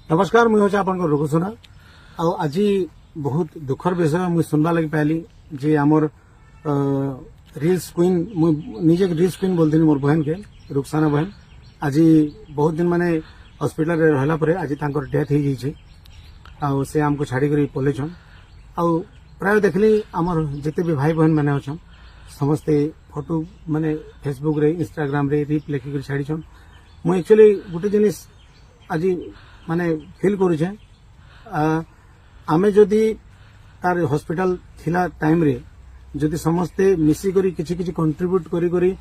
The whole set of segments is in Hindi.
नमस्कार मुझे हूँ आपन रुकुसुना आज बहुत दुखर विषय मुझे सुनवा लगी पाइली जे आमर रिल्स क्वीन निजे रिल्स क्वीन बोलती मोर बहन के रुखसाना बहन आज बहुत दिन माने हॉस्पिटल रे रहला परे आज तांकर डेथ हो जाइए आउ से हमको छाड़ी कर पलैछन आउ प्राय देखली आमर जिते भी भाई बहन मैंने अच्छन समस्ते फोटो माने फेसबुक रे इंस्टाग्राम रे रिप लिखिक छाड़ीछन मुझे एक्चुअली गोटे जिनिस आज माने फील करुचे आमे जदि तार हॉस्पिटल थिला टाइम रे जदि समस्ते मिसी करी किछि किछि कंट्रीब्यूट करी करी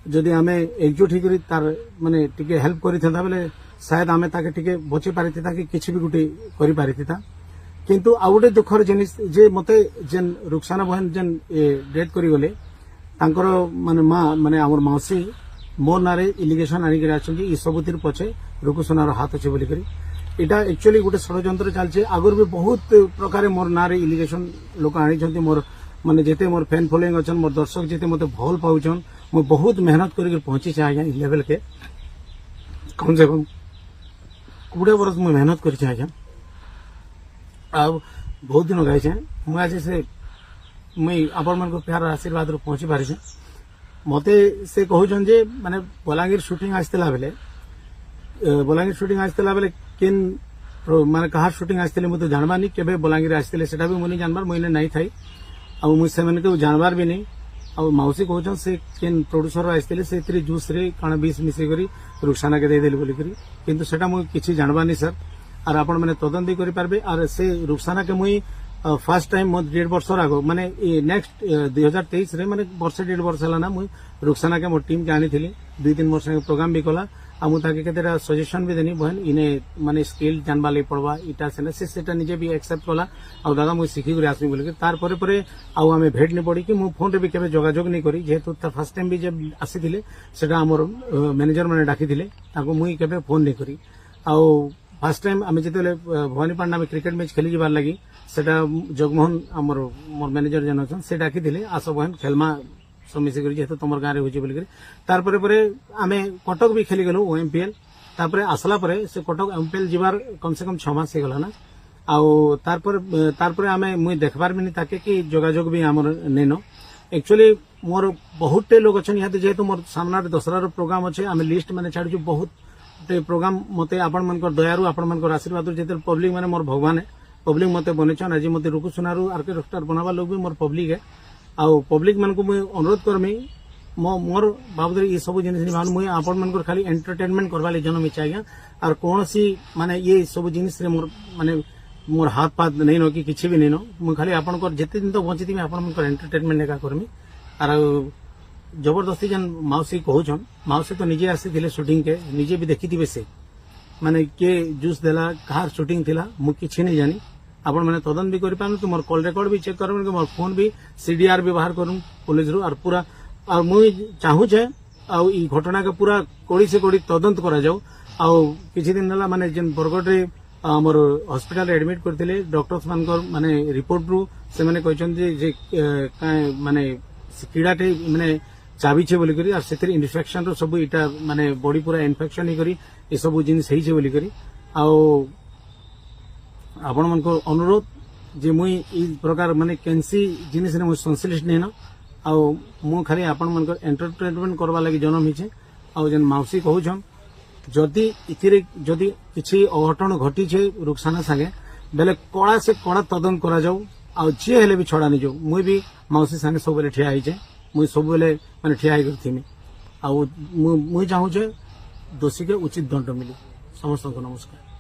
जदि आमे एकजुट होकर तार माने टिके हेल्प करी था बेले शायद आमे ताके टिके बचे पारिथिता कि किछि भी गुटे करी पारिथिता किंतु आ गुटे दुखर जिनिस जे मते जेन रुखसाना बहन जेन डेथ करी गले तांकर माने मां माने हमर मौसी मोर नारे इलिगेशन आनी करे आछन कि ई सबुतिर पछे रुकुसुनार हाथ अछि बोली करी इटा एक्चुअली गोटे षड्यंत्र चलছে आगर भी बहुत प्रकार मोर नारे इलिगेशन लोक आनी मोर माने जेते मोर फैन फॉलोइंग अच्छन मोर दर्शक जेते मते भल पाउछन मो बहुत मेहनत करके पहुंची छे आज्ञा लेवल के कम से कम 20 वर्ष मु मेहनत करि छे आज्ञा अब बहुत दिन गाय छे मु आज से मई आपण मन को प्यार आशीर्वाद रो पहुंची पारि छे मते से कहउछन जे माने बलांगीर शूटिंग आस्तेला बेले बलांगीर शूटिंग आस्तेला बेले किन माने कहा शूटिंग आस्तेले मु तो जानबा नहीं केबे बलांगीर आस्तेले सेटा भी मुनी जानबार मुइने नहीं थाई आ मु से माने को जानबार भी नहीं आ मौसी कहउछन से किन प्रोड्यूसर आस्तेले से इतरी जूस रे काना 20 मिसे करी रुखसाना के दे देली बोली करी किंतु सेटा मु किछि जानबा नहीं सर और आपण माने तदन भी करि पारबे और से रुखसाना के मुई फर्स्ट टाइम मो 1.5 वर्ष आगो माने नेक्स्ट 2023 रे माने वर्ष 1.5 वर्ष हला ना मुई रुखसाना के मो टीम के आनी थिली 2-3 वर्ष प्रोग्राम भी कला आ मु ताके केतेरा सजेशन भी देनी बहन इने माने स्किल जानबा ले पड़वा इटा से सेटा निजे भी एक्सेप्ट कला आ दादा मु सिखी कर आसमी बोली तार परे परे आ हमें भेट नहीं पड़ी कि मु फोन रे भी केबे जोगाजोग नहीं करी जेहेतु तार फर्स्ट टाइम भी जब आसीथिले सेटा हमर मैनेजर माने डाकिथिले ताको मुई केबे फोन नहीं करी आ फर्स्ट टाइम आम जिते भवानीपाटना में क्रिकेट मैच खेली जाबार लगी सेटा जगमोहन आमर मोर मैनेजर जन अच्छन से डाकिथिले आस बहन खेलमा सब मिसिक जेहेतु तुम गाँव में होली तारपरे आम कटक भी खेली गलु ओएमपीएल तारपरे आसला परे से कटक एमपीएल जीवार कम से कम 6 मास हो गला ना आउ तारपरे आम मुई देखबार भी नहीं ताके कि जोगाजोग भी आमर नेनो एक्चुअली मोर बहुते लोग अच्छे यहाँ जेहेतु मोर सामना दशहरा प्रोग्राम अच्छे आम लिस्ट मैंने छाड़ू बहुत प्रोग्राम मते आपण मन दयारू आपण मन आशीर्वाद जेते पब्लिक माने मोर भगवान है पब्लिक मते बनेछन आज मते रुकुसुनारू आर्किटेक्टर बनावा लोग भी मोर पब्लिक है आउ पब्लिक मन को मुझे अनुरोध करमी मोर बाबद ये सब जिनिस मुझे आपण मन खाली एंटरटेनमेंट करवा ले जन्म इच्छा आज्ञा और कौन सी माने ये सब जिनिस मोर माने मोर हाथ पात नहीं नो कि किछि भी नहीं नो मु खाली आपण को जेते दिन तो बंची थी आपण मन एंटरटेनमेंट एका करमी और जबरदस्ती जन मौसी कहउछन मौसी तो निजे आसी शूटिंग के निजे भी देखी थी से माने के जूस देला कहार शूटिंग थिला मु किछि नहीं जानी आपण मैंने तदन भी कर पानु मोर कॉल रिकॉर्ड भी चेक कर मोर फोन भी सीडीआर व्यवहार करूँ पुलिस रू और पूरा और मुई चाहूचे आउ ई घटना के पूरा कोड़ी से कोड़ी तदंत करा जाऊ आउ किछि दिन हला माने जेन बरगड रे हमर हॉस्पिटल रे एडमिट करथिले डॉक्टर्स मानकर माने रिपोर्ट रू से माने कहछन जे माने कीड़ाटे माने चाबी छे बोली करी और सेतिर इन्फेक्शन रो सब इटा माने बॉडी पूरा इन्फेक्शन ही करी ए सब जिनिस हेइ छे बोली करी आउ आपण मन को अनुरोध जे मुई ई प्रकार माने कैंसी जिनिस ने मु संश्लिष्ट नहीं न आउ मु खाली आपण मन को एंटरटेनमेंट करवा लागि जन्म हिचे आउ जन मौसी कहउछन जदि इथिरे जदि किछि अघटन घटी छे रुखसाना संगे बेले कड़ा से कड़ा तदन करा जाऊ आउ जे हेले भी छड़ा नहीं जाऊ मुई भी मौसी संगे सब बेले ठिया हिचे मुई सब बेले माने ठिया ही करथिमी आउ मुई चाहू छे दोषी के उचित दंड मिली समस्त को नमस्कार।